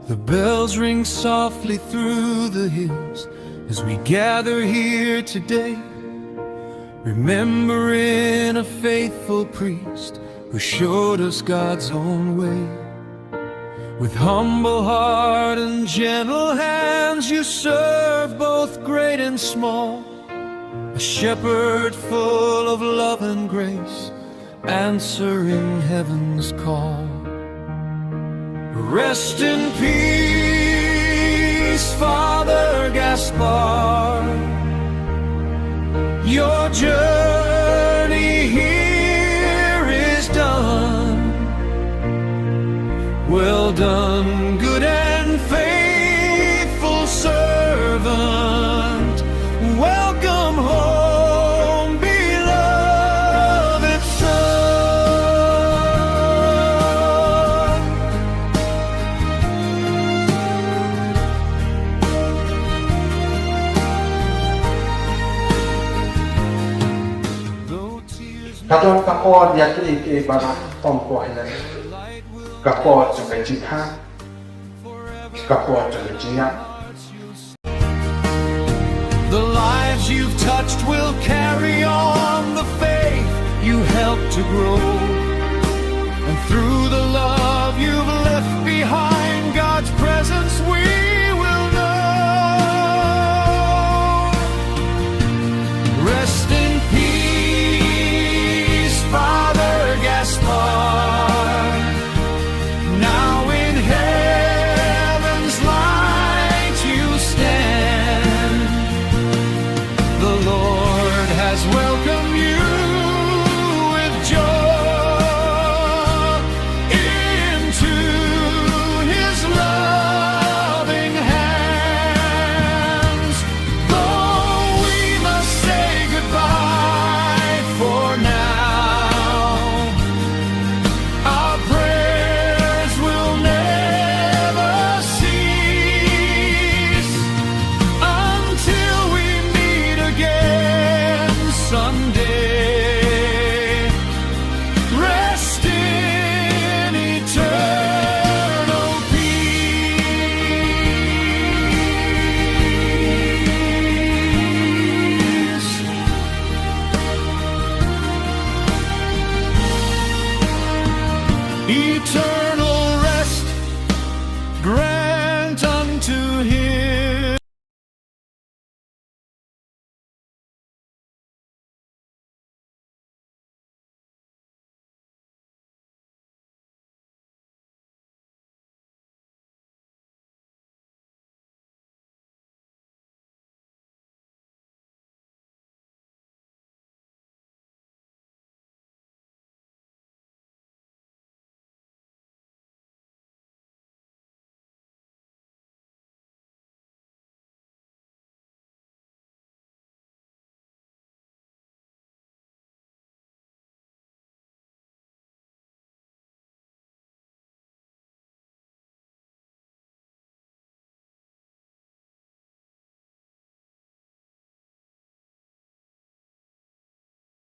The bells ring softly through the hills as we gather here today, remembering a faithful priest who showed us God's own way. With humble heart and gentle hands you serve both great and small, a shepherd full of love and grace, answering heaven's call. Rest in peace, Father Gaspar. Your journey here is done. Well done, good and faithful servant. Welcome home, beloved son. Khatduh kapot yakri ke barat tompo ina kapot sampai jihad kapot sampai jihad. The lives you've touched will carry on the faith you helped to grow, and through the